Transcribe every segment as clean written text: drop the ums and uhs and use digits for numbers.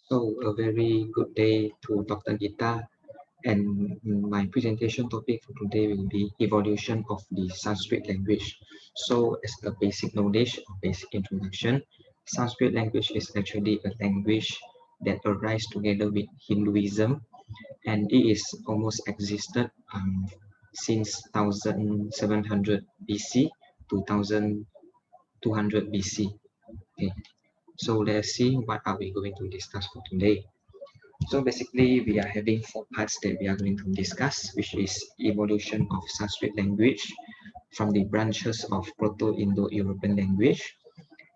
So a very good day to Dr. Gita, and my presentation topic for today will be evolution of the Sanskrit language. So as a basic knowledge or basic introduction, Sanskrit language is actually a language that arises together with Hinduism, and it is almost existed since 1700 BC to 1200 BC. Okay. So let's see what are we going to discuss for today. So basically, we are having four parts that we are going to discuss, which is evolution of Sanskrit language from the branches of Proto-Indo-European language.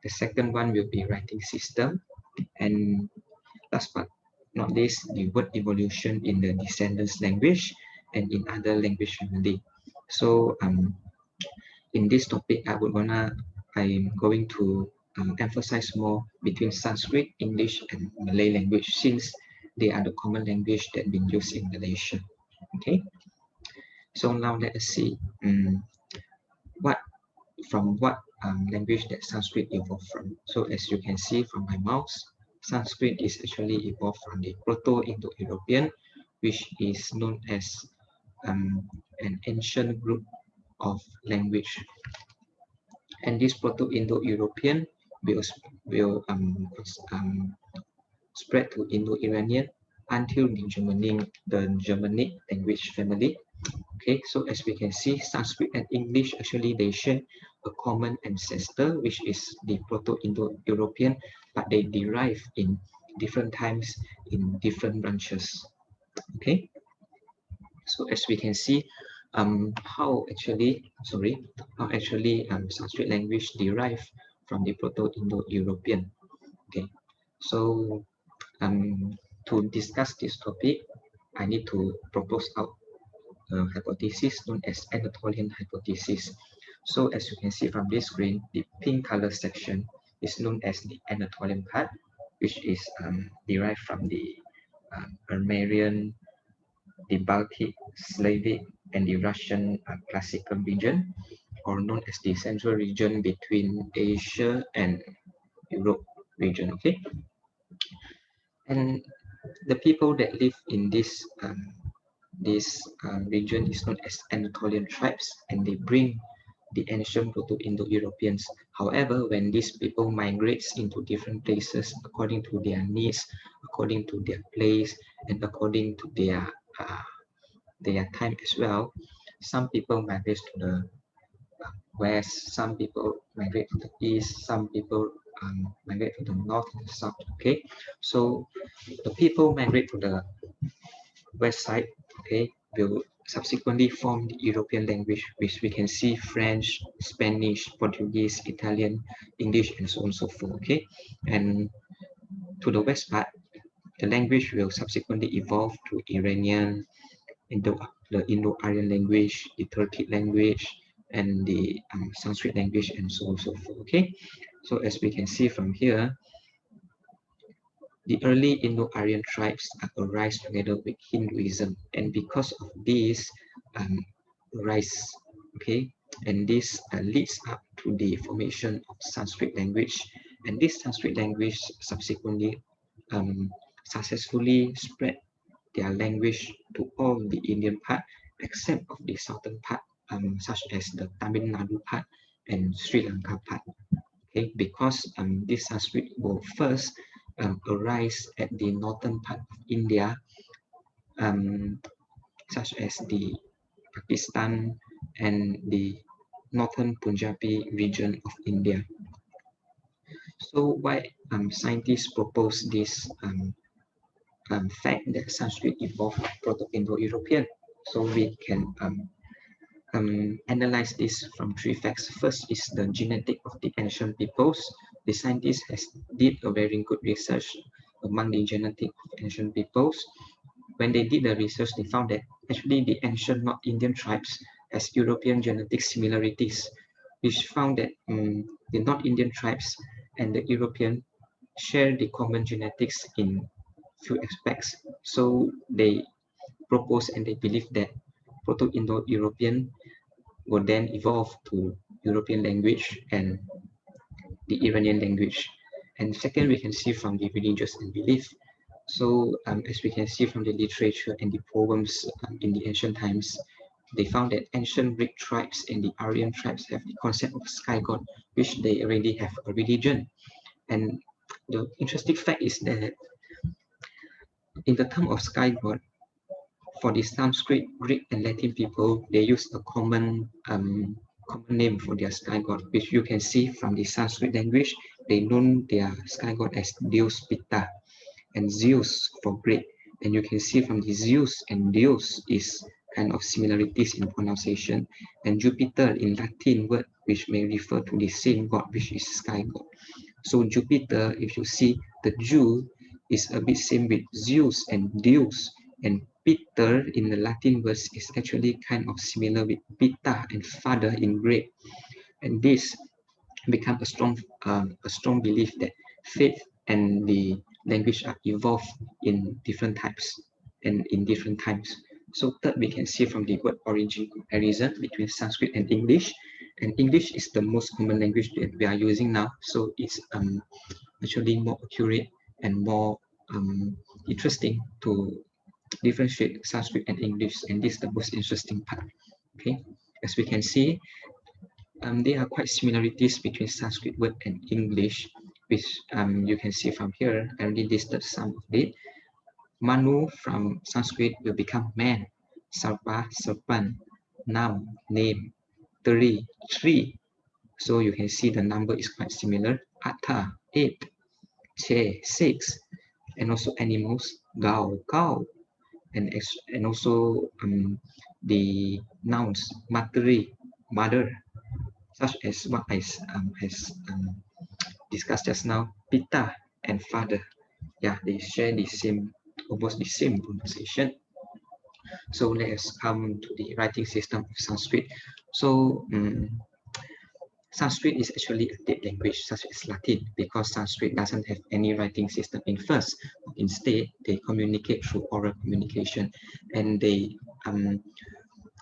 The second one will be writing system, and last but not least, the word evolution in the descendants language and in other language family. So in this topic, I'm going to emphasize more between Sanskrit, English, and Malay language since they are the common language that been used in Malaysia. Okay, so now let us see what language that Sanskrit evolved from. So as you can see from my mouse, Sanskrit is actually evolved from the Proto-Indo-European, which is known as an ancient group of language. And this Proto-Indo-European will spread to Indo-Iranian until the Germanic language family. Okay, so as we can see, Sanskrit and English actually they share a common ancestor, which is the Proto-Indo-European, but they derive in different times in different branches. Okay, so as we can see, how actually Sanskrit language derive from the Proto-Indo-European. Okay, so to discuss this topic, I need to propose out a hypothesis known as Anatolian hypothesis. So as you can see from this screen, the pink color section is known as the Anatolian part, which is derived from the Armenian, the Baltic, Slavic, and the Russian classical region, or known as the central region between Asia and Europe region. Okay, and the people that live in this region is known as Anatolian tribes, and they bring the ancient Proto-Indo-Europeans. However, when these people migrates into different places according to their needs, according to their place, and according to their time as well, some people migrate to the west, some people migrate to the east, some people migrate to the north and the south. Okay, so the people migrate to the west side, okay, will subsequently form the European language, which we can see French, Spanish, Portuguese, Italian, English, and so on and so forth. Okay, and to the west part, the language will subsequently evolve to Iranian, the Indo-Aryan language, the Turkic language, and the Sanskrit language, and so on and so forth. Okay, so as we can see from here, the early Indo-Aryan tribes arise together with Hinduism, and because of this rise, okay, and this leads up to the formation of Sanskrit language, and this Sanskrit language subsequently successfully spread their language to all the Indian part except of the southern part, such as the Tamil Nadu part and Sri Lanka part. Okay, because this Sanskrit will first arise at the northern part of India, such as the Pakistan and the northern Punjabi region of India. So why scientists propose this fact that Sanskrit evolved from Proto-Indo-European? So we can analyze this from three facts. First is the genetic of the ancient peoples. The scientists did a very good research among the genetic of ancient peoples. When they did the research, they found that actually the ancient North Indian tribes has European genetic similarities, which found that the North Indian tribes and the European share the common genetics in few aspects. So they propose and they believe that Proto-Indo-European will then evolve to European language and the Iranian language. And second, we can see from the religious and belief, So as we can see from the literature and the poems in the ancient times, they found that ancient Greek tribes and the Aryan tribes have the concept of sky god, which they already have a religion. And the interesting fact is that in the term of sky god, for the Sanskrit, Greek, and Latin people, they use a common name for their sky god, which you can see from the Sanskrit language. They know their sky god as Deus Pitta and Zeus for Greek. And you can see from the Zeus and Deus is kind of similarities in pronunciation. And Jupiter in Latin word, which may refer to the same god, which is sky god. So Jupiter, if you see the Jew, is a bit same with Zeus and Deus. And Peter in the Latin verse is actually kind of similar with Pitta and father in Greek. And this become a strong belief that faith and the language are evolved in different types and in different times. So third, we can see from the word origin comparison between Sanskrit and English. And English is the most common language that we are using now. So it's actually more accurate and more interesting to differentiate Sanskrit and English. And this is the most interesting part. Okay, as we can see, there are quite similarities between Sanskrit word and English, which you can see from here. I already listed some of it. Manu from Sanskrit will become man. Sarpa, serpent. Nam, name. Three, tree. So you can see the number is quite similar. Atta, 8. Che, 6. And also animals, gao, cow. And also the nouns, materi, mother, such as what I discussed just now, Pitta and father. Yeah, they share the same, almost the same pronunciation. So let's come to the writing system of Sanskrit. So Sanskrit is actually a dead language such as Latin because Sanskrit doesn't have any writing system in first. Instead, they communicate through oral communication, and they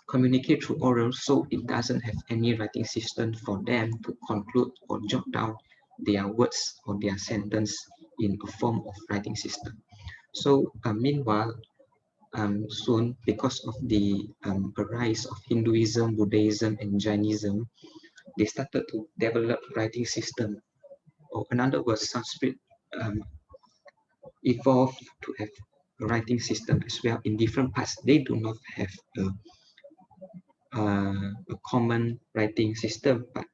communicate through oral, so it doesn't have any writing system for them to conclude or jot down their words or their sentence in a form of writing system. So meanwhile, soon, because of the rise of Hinduism, Buddhism, and Jainism, they started to develop writing system. Or in other words, Sanskrit evolved to have a writing system as well in different parts. They do not have a common writing system, but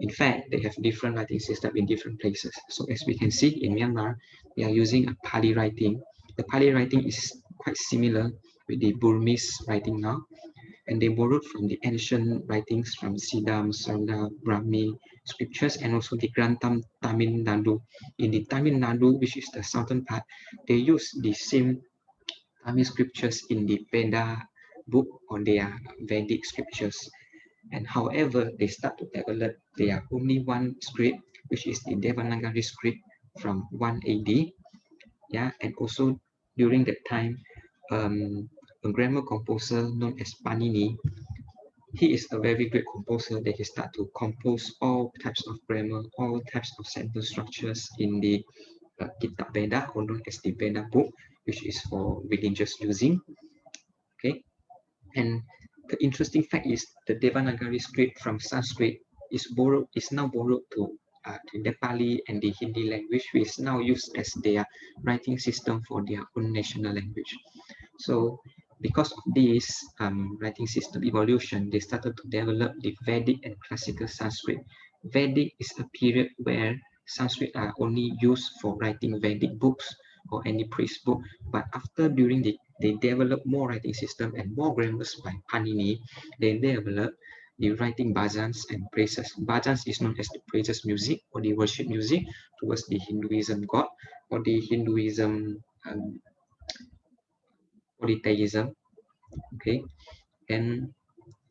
in fact, they have different writing system in different places. So as we can see in Myanmar, they are using a Pali writing. The Pali writing is quite similar with the Burmese writing now, and they borrowed from the ancient writings from Siddham, Sarda, Brahmi scriptures, and also the Grantham Tamil Nadu. In the Tamil Nadu, which is the southern part, they use the same Tamil scriptures in the Veda book or their Vedic scriptures. And however, they start to develop their only one script, which is the Devanagari script from 1 AD. Yeah, and also during that time, a grammar composer known as Panini, he is a very great composer that he start to compose all types of grammar, all types of sentence structures in the Kitab Veda, or known as the Veda book, which is for religious using. Okay, and the interesting fact is the Devanagari script from Sanskrit is now borrowed to the Nepali and the Hindi language, which is now used as their writing system for their own national language. So because of this writing system evolution, they started to develop the Vedic and classical Sanskrit. Vedic is a period where Sanskrit are only used for writing Vedic books or any priest book, but after they develop more writing system and more grammars by Panini, they develop the writing bhajans and praises. Bhajans is known as the praises music or the worship music towards the Hinduism god or the Hinduism polytheism. Okay, and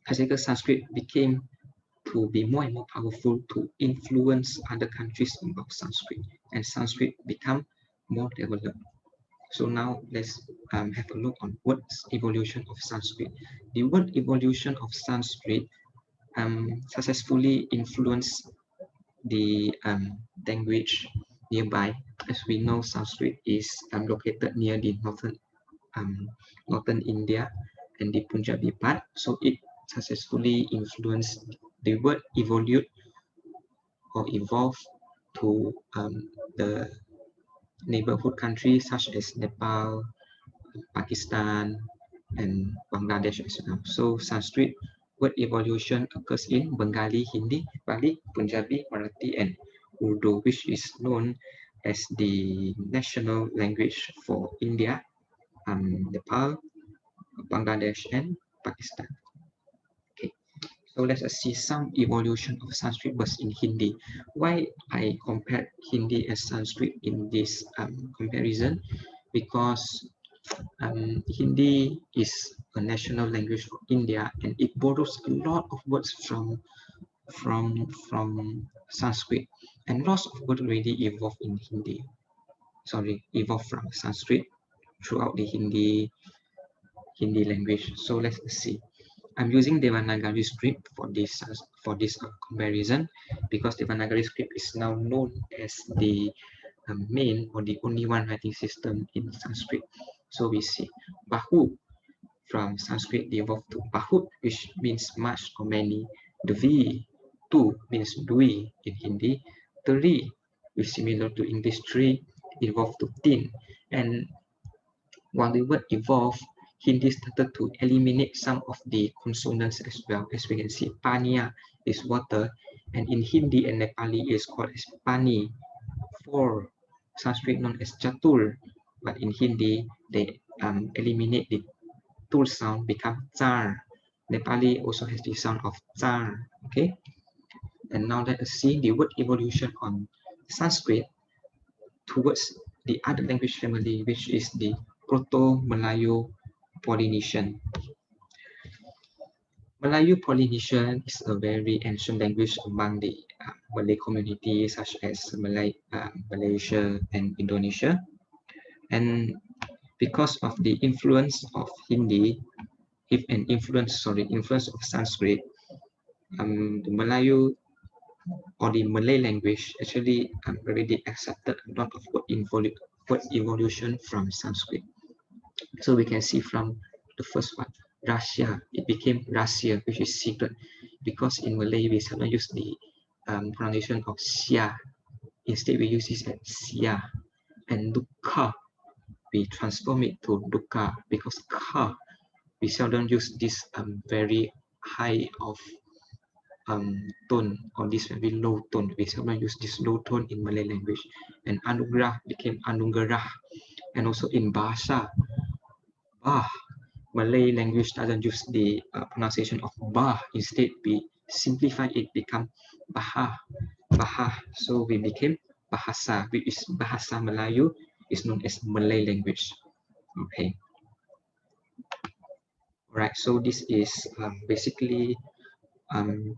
classical Sanskrit became to be more and more powerful to influence other countries about Sanskrit, and Sanskrit become more developed. So now let's have a look on what's evolution of Sanskrit. The word evolution of Sanskrit successfully influenced the language nearby. As we know, Sanskrit is located near the northern India and the Punjabi part. So it successfully influenced the word evolve or evolve to the neighborhood countries such as Nepal, Pakistan, and Bangladesh as well. So Sanskrit word evolution occurs in Bengali, Hindi, Pali, Punjabi, Marathi, and Urdu, which is known as the national language for India, Nepal, Bangladesh, and Pakistan. Okay, so let us see some evolution of Sanskrit words in Hindi. Why I compared Hindi and Sanskrit in this comparison? Because Hindi is a national language for India, and it borrows a lot of words from Sanskrit, and lots of words already evolved in Hindi. Sorry, evolved from Sanskrit throughout the Hindi language. So let's see. I'm using Devanagari script for this comparison because Devanagari script is now known as the main or the only one writing system in Sanskrit. So we see Bahu from Sanskrit evolved to Bahut, which means much or many. Dvi, two means dui in Hindi. Three, which is similar to English tree, evolved to tin. And while the word evolved, Hindi started to eliminate some of the consonants as well. As we can see, pania is water, and in Hindi and Nepali is called as pani. Four, Sanskrit known as chatur, but in Hindi they eliminate the tul sound, become tsar. Nepali also has the sound of tsar. Okay, and now let us see the word evolution on Sanskrit towards the other language family, which is the Proto-Malayo-Polynesian. Malayo-Polynesian is a very ancient language among the Malay community, such as Malaysia and Indonesia. And because of the influence of Hindi, influence of Sanskrit, the Malayu or the Malay language actually already accepted a lot of word evolution from Sanskrit. So we can see from the first one, Russia, it became Russia, which is secret, because in Malay we sometimes use the pronunciation of Sia. Instead we use this as Sia. And Dukha, we transform it to Dukkha, because Kha, we seldom use this very high of tone or this very low tone. We seldom use this low tone in Malay language. And Anugrah became Anugerah. And also in Bahasa, Bah, Malay language doesn't use the pronunciation of Bah. Instead, we simplify it, become Bahah. Bahah. So we became Bahasa, which is Bahasa Melayu, is known as Malay language. Okay. Right, so this is basically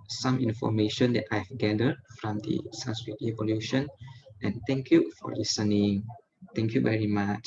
some information that I've gathered from the Sanskrit evolution. And thank you for listening. Thank you very much.